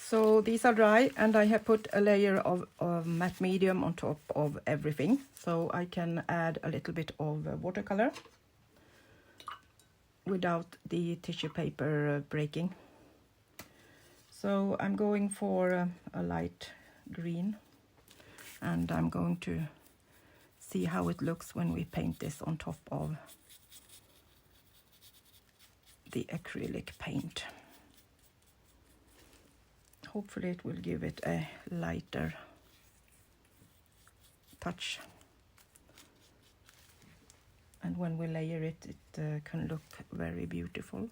So these are dry, and I have put a layer of matte medium on top of everything, so I can add a little bit of watercolor without the tissue paper breaking. So I'm going for a light green, and I'm going to see how it looks when we paint this on top of the acrylic paint. Hopefully it will give it a lighter touch, and when we layer it, it can look very beautiful.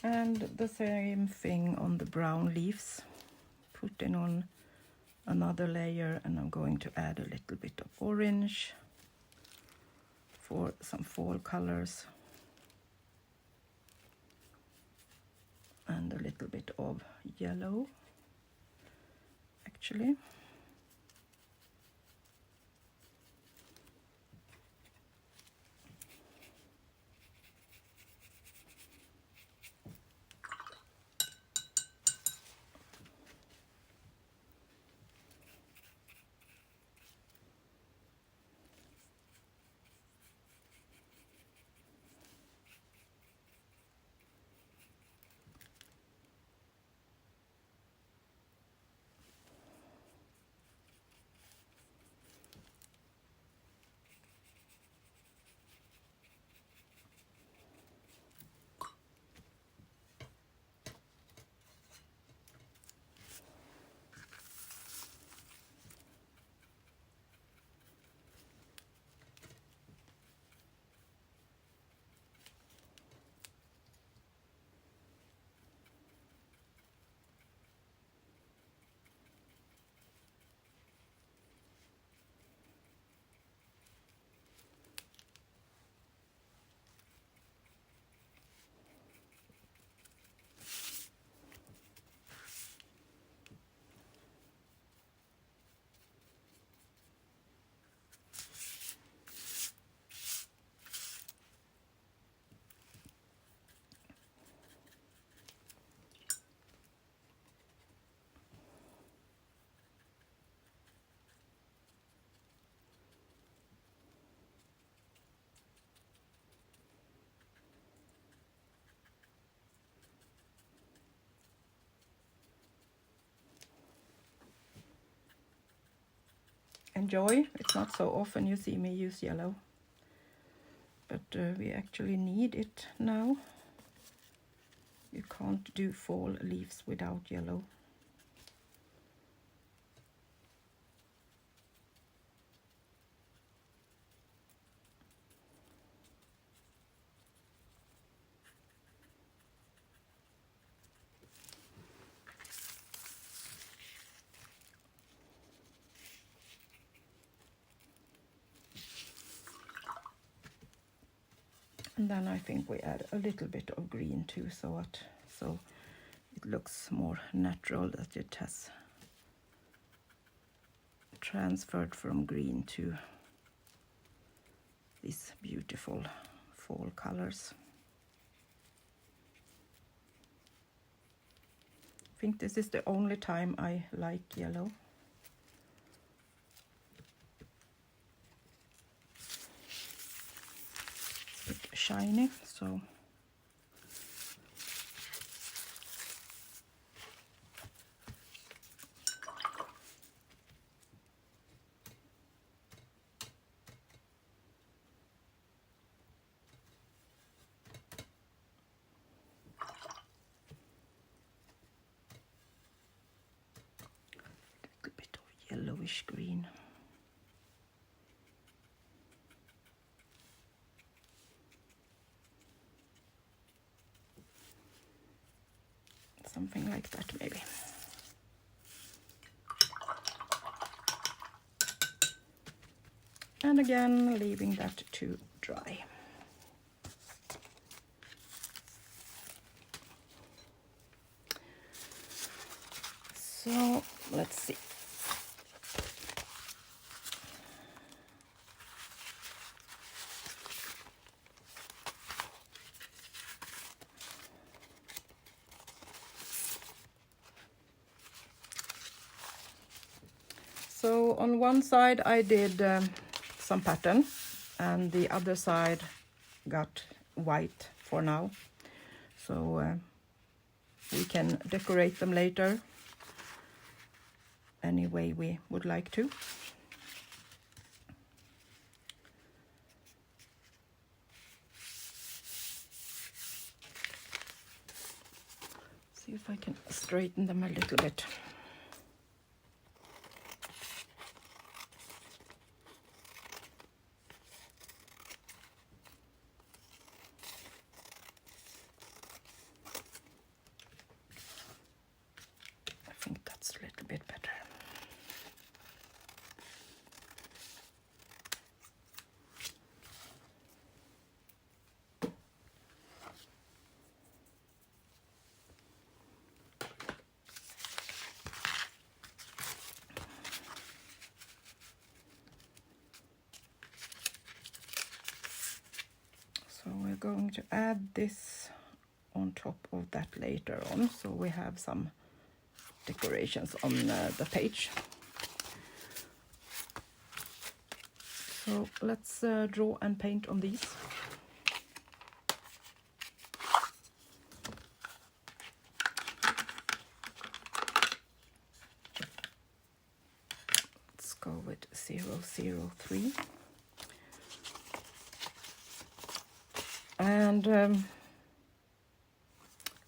And the same thing on the brown leaves, putting on another layer, and I'm going to add a little bit of orange for some fall colors, and a little bit of yellow actually. Enjoy. It's not so often you see me use yellow, but we actually need it now. You can't do fall leaves without yellow. And then I think we add a little bit of green too, so it looks more natural, that it has transferred from green to these beautiful fall colors. I think this is the only time I like yellow. It's shiny, so a little bit of yellowish green. something like that maybe. And again, leaving that to dry. So let's see. So on one side I did some pattern, and the other side got white for now. So we can decorate them later any way we would like to. See if I can straighten them a little bit. I think that's a little bit better. So we're going to add this on top of that later on, so we have some decorations on the page. So let's draw and paint on these. Let's go with 003. And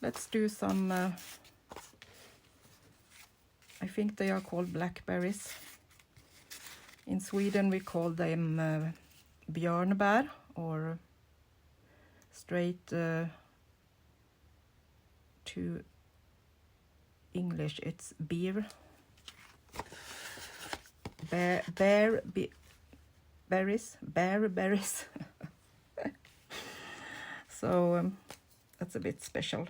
let's do some, I think they are called blackberries. In Sweden we call them björnbär, or straight to English it's beer. Bearberries. So that's a bit special.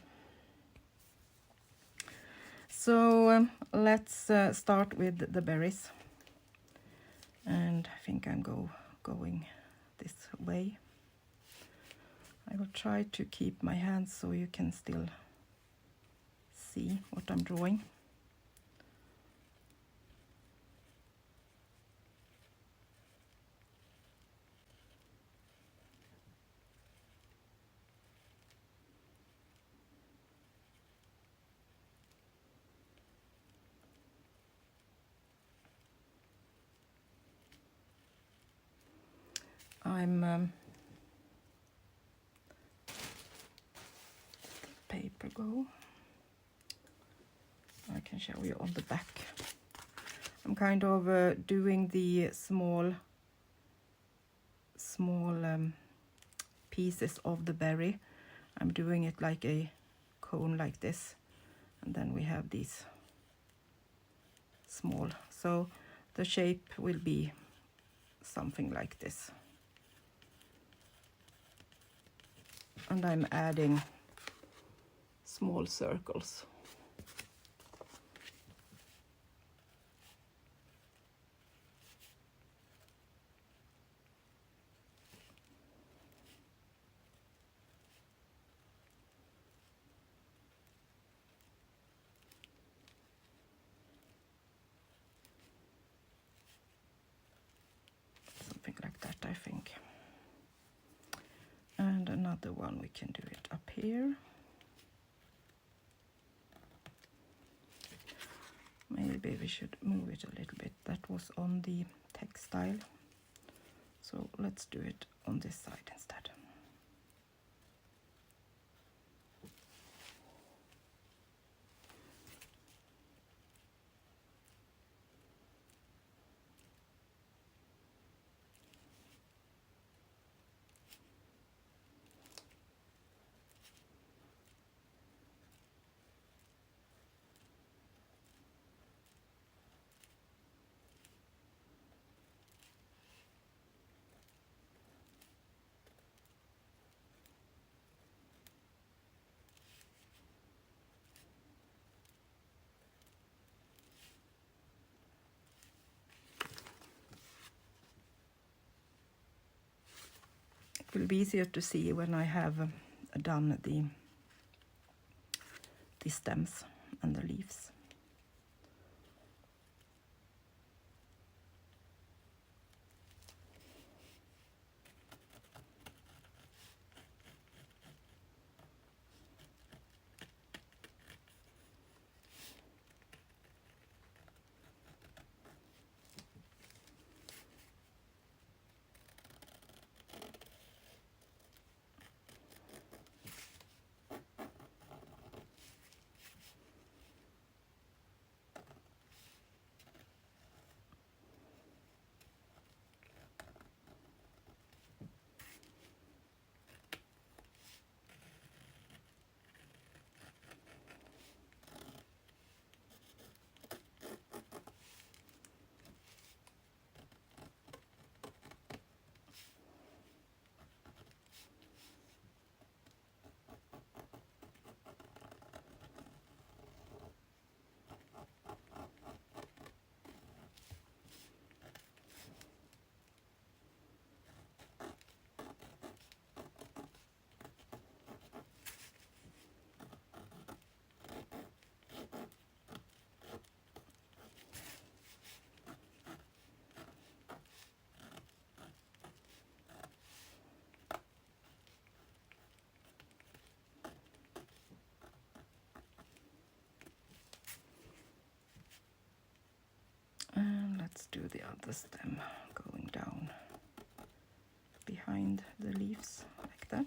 So let's start with the berries. And I think I'm going this way. I will try to keep my hands so you can still see what I'm drawing. I'm paper go. I can show you on the back. I'm kind of doing the small pieces of the berry. I'm doing it like a cone like this, and then we have these small. So the shape will be something like this. And I'm adding small circles. Something like that, I think. And another one, we can do it up here. Maybe we should move it a little bit. That was on the textile. So let's do it on this side instead. It will be easier to see when I have done the stems and the leaves. And let's do the other stem going down behind the leaves like that.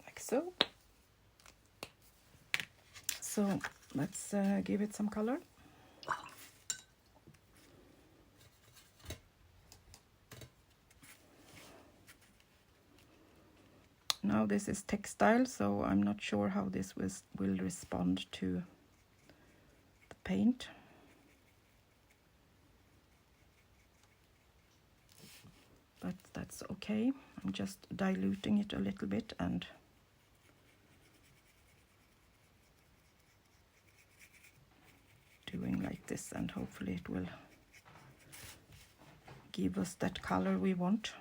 Like so. So let's give it some color. Now this is textile, so I'm not sure how this will respond to the paint. But that's okay. I'm just diluting it a little bit and doing like this, and hopefully it will give us that color we want.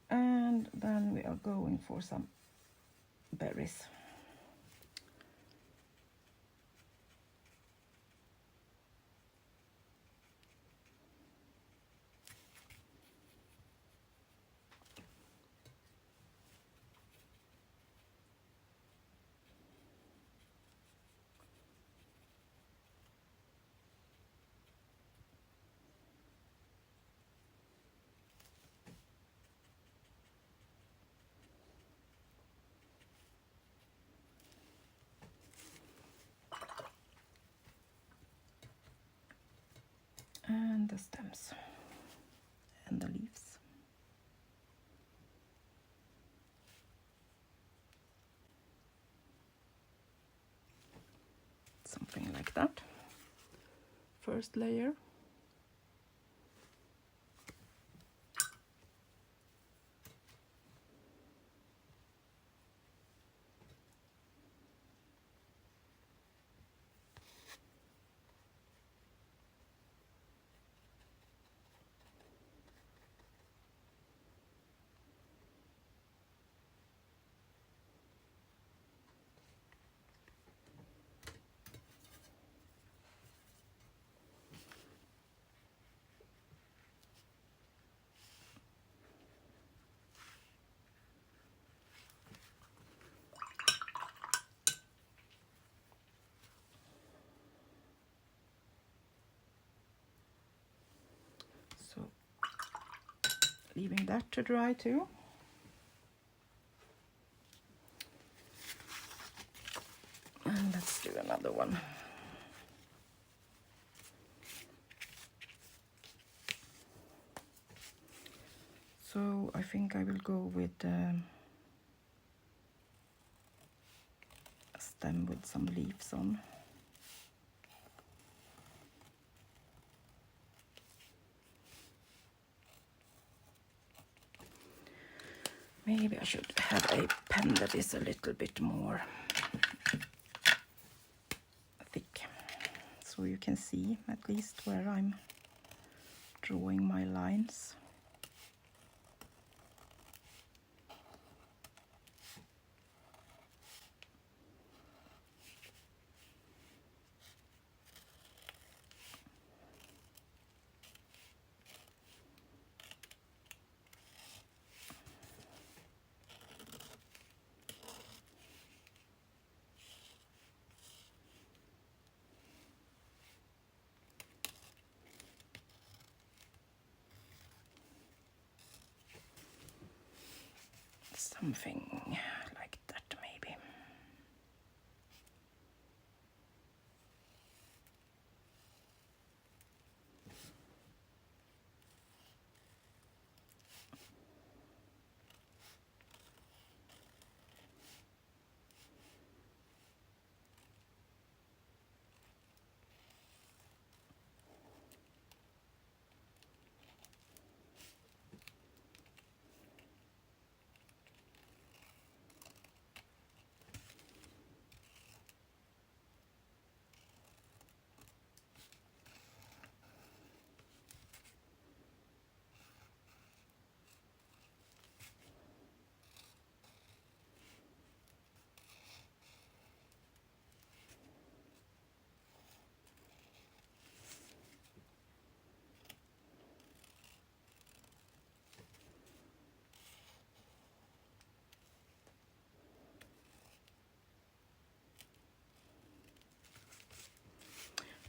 And then we are going for some berries. And the stems and the leaves. Something like that. First layer. leaving that to dry too. And let's do another one. So I think I will go with a stem with some leaves on. Maybe I should have a pen that is a little bit more thick, so you can see at least where I'm drawing my lines. Something like that maybe.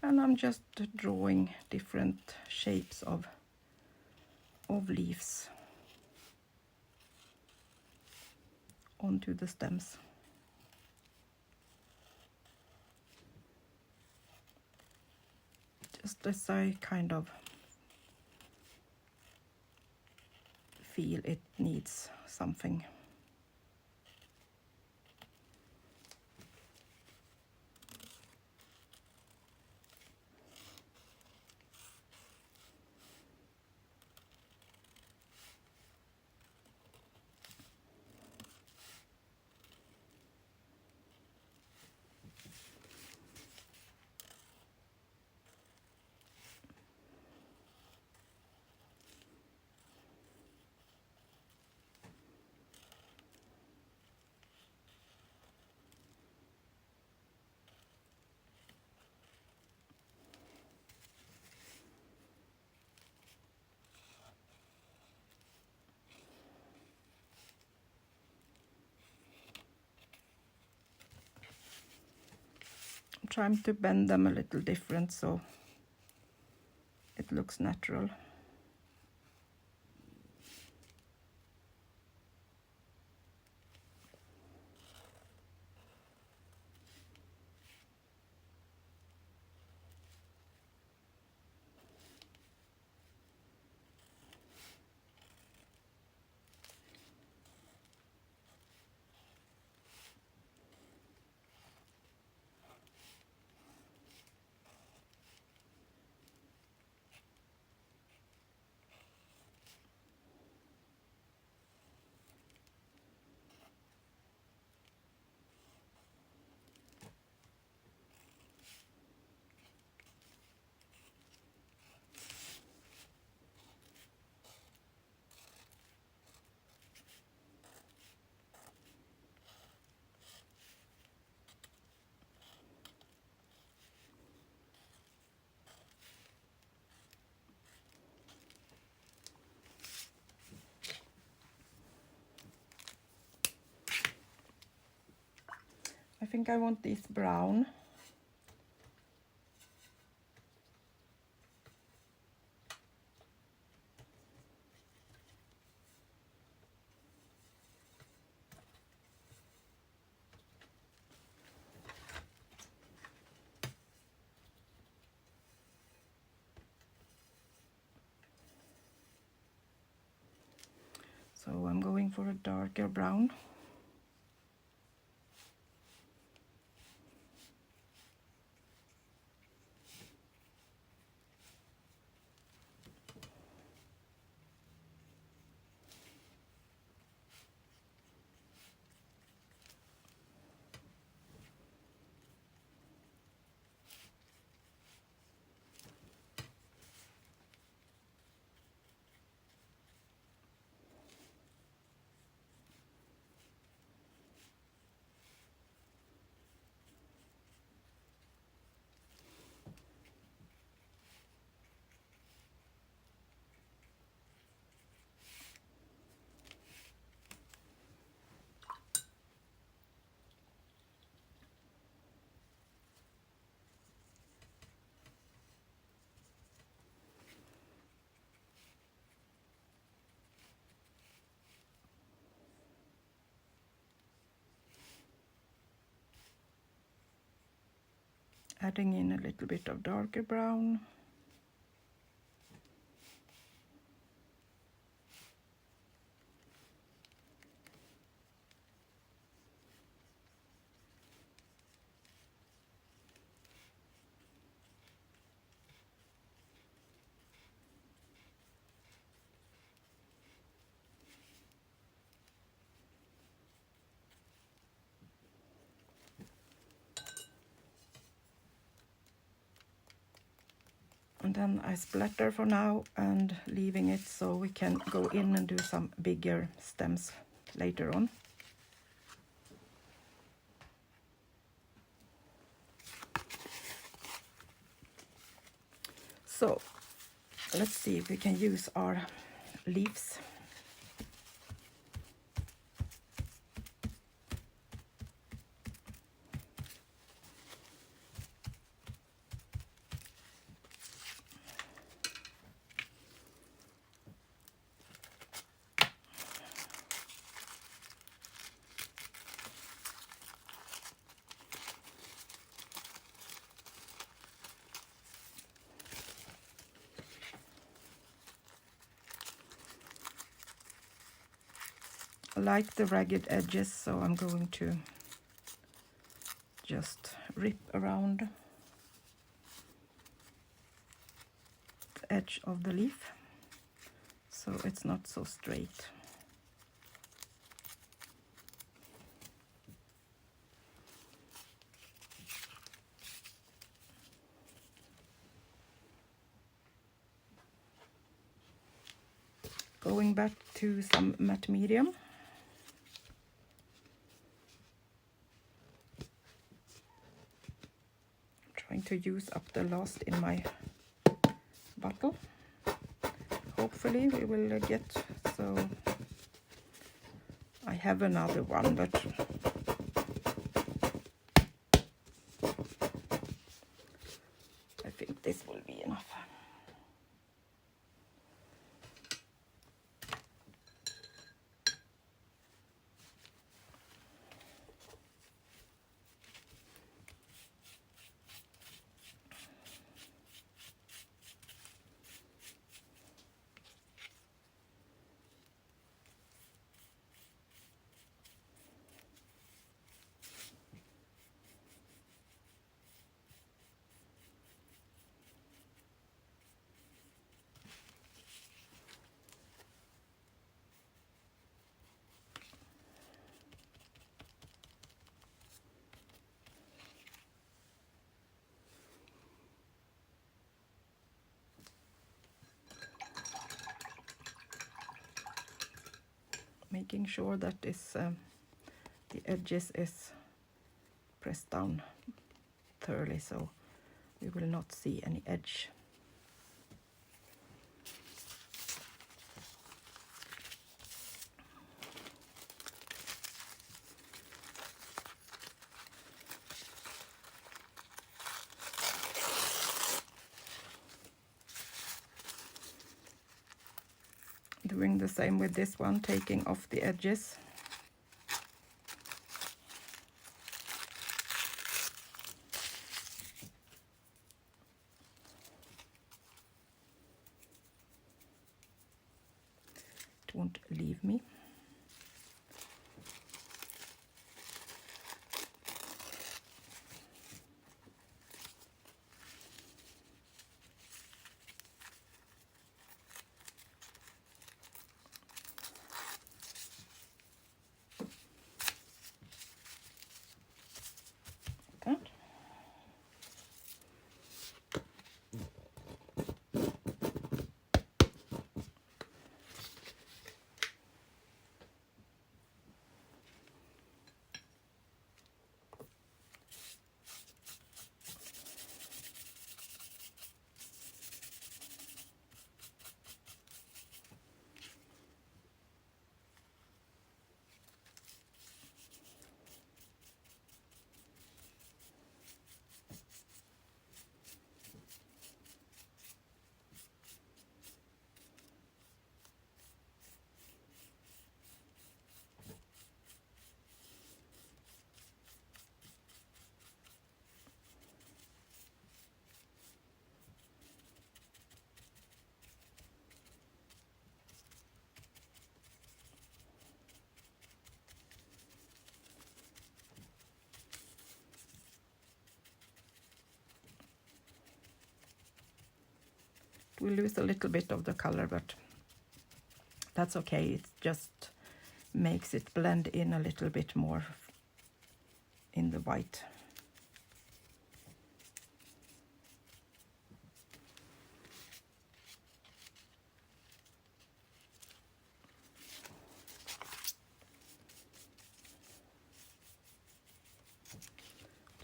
And I'm just drawing different shapes of leaves onto the stems. Just as I kind of feel it needs something. I'm trying to bend them a little different so it looks natural. I think I want this brown. going for a darker brown. Adding in a little bit of darker brown. And then I splatter for now and leaving it so we can go in and do some bigger stems later on. So let's see if we can use our leaves. I like the ragged edges, so I'm going to just rip around the edge of the leaf so it's not so straight. Going back to some matte medium. Trying to use up the last in my bottle. Hopefully we will get, so I have another one, but I think this will be enough. Making sure that this the edges is pressed down thoroughly so we will not see any edge. Doing the same with this one, taking off the edges. It won't leave me. will lose a little bit of the color, but that's okay. It just makes it blend in a little bit more in the white.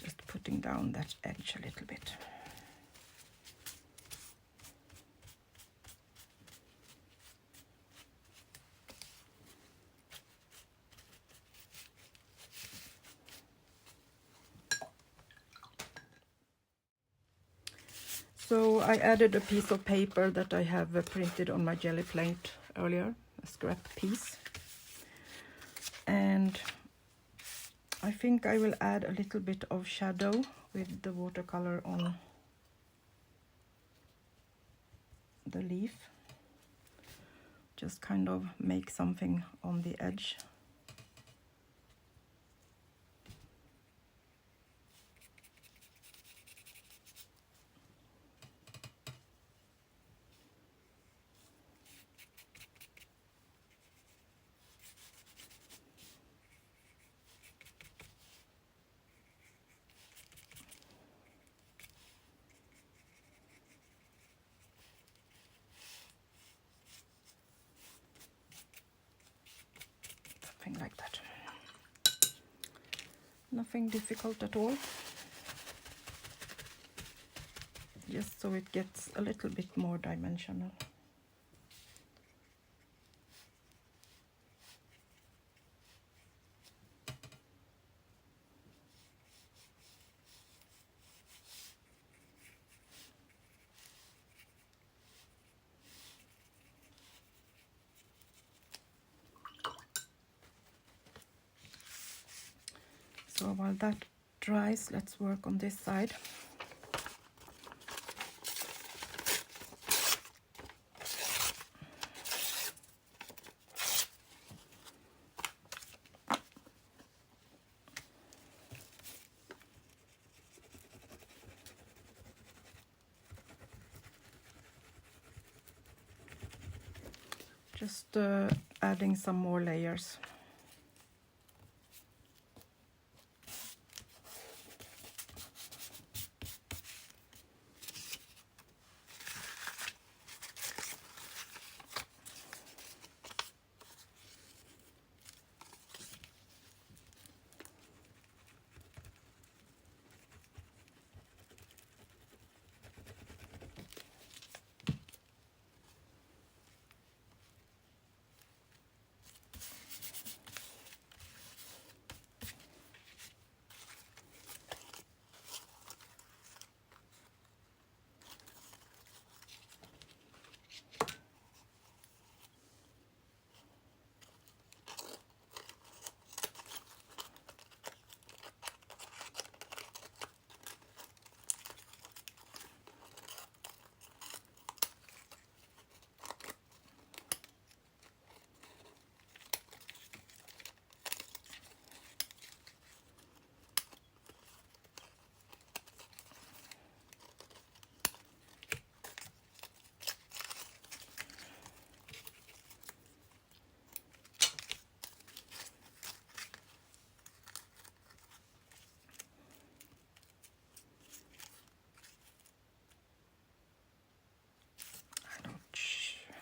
Just putting down that edge a little bit. So I added a piece of paper that I have printed on my jelly plate earlier, a scrap piece. And I think I will add a little bit of shadow with the watercolor on the leaf. Just kind of make something on the edge. Something like that. Nothing difficult at all. Just so it gets a little bit more dimensional. So while that dries, let's work on this side. Just adding some more layers.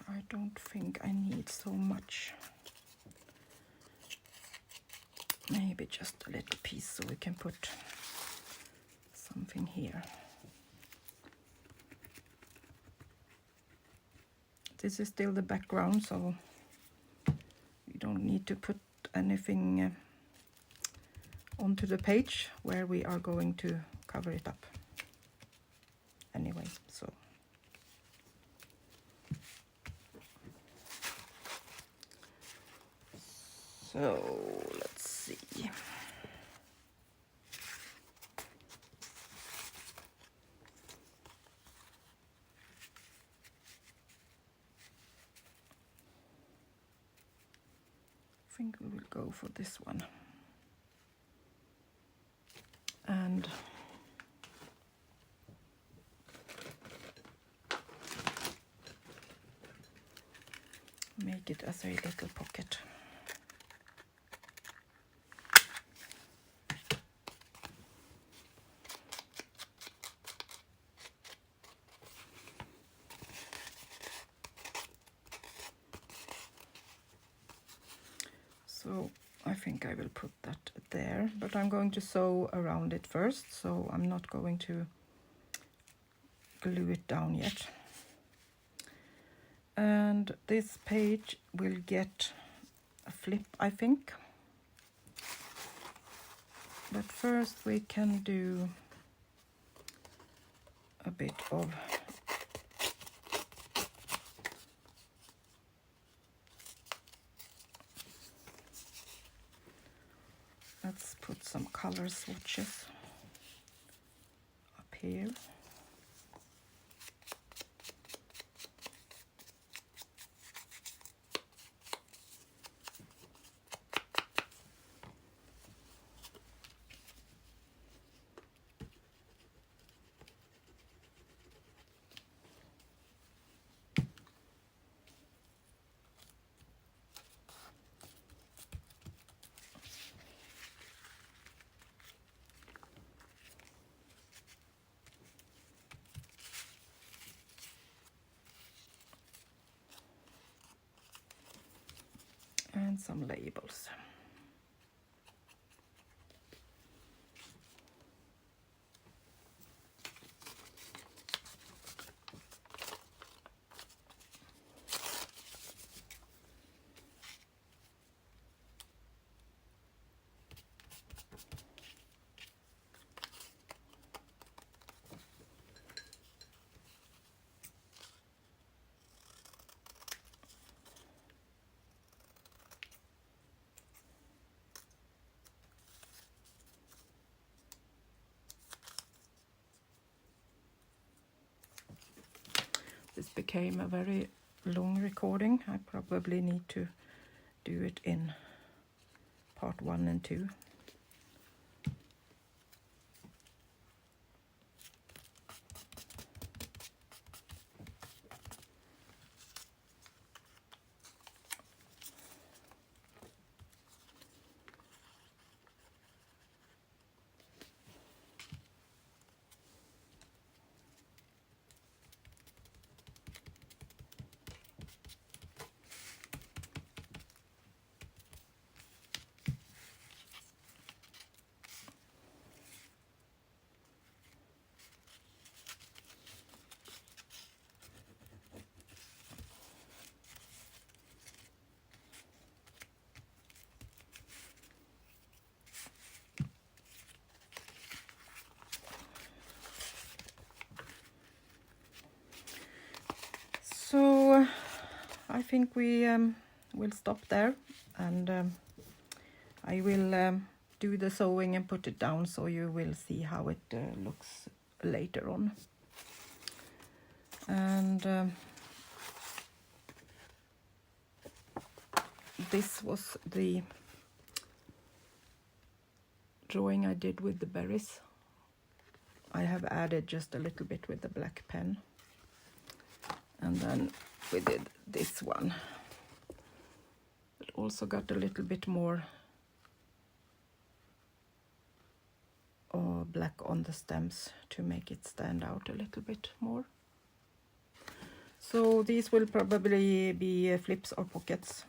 I don't think I need so much. Maybe just a little piece so we can put something here. This is still the background, so you don't need to put anything onto the page where we are going to cover it up anyway. So let's see. I think we will go for this one. And make it as a little pocket. So I think I will put that there, but I'm going to sew around it first, so I'm not going to glue it down yet. And this page will get a flip, I think. But first we can do a bit of let's put some color swatches up here. And some labels. This became a very long recording. I probably need to do it in part 1 and 2. So I think we will stop there, and I will do the sewing and put it down so you will see how it looks later on. And this was the drawing I did with the berries. I have added just a little bit with the black pen. And then we did this one. It also got a little bit more black on the stems to make it stand out a little bit more. So these will probably be flips or pockets.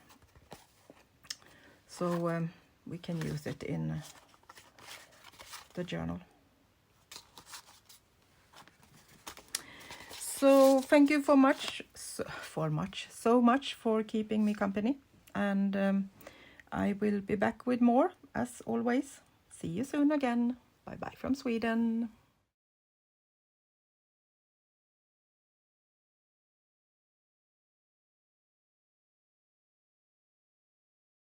So we can use it in the journal. So thank you so much for keeping me company, and I will be back with more as always. See you soon again. Bye bye from Sweden.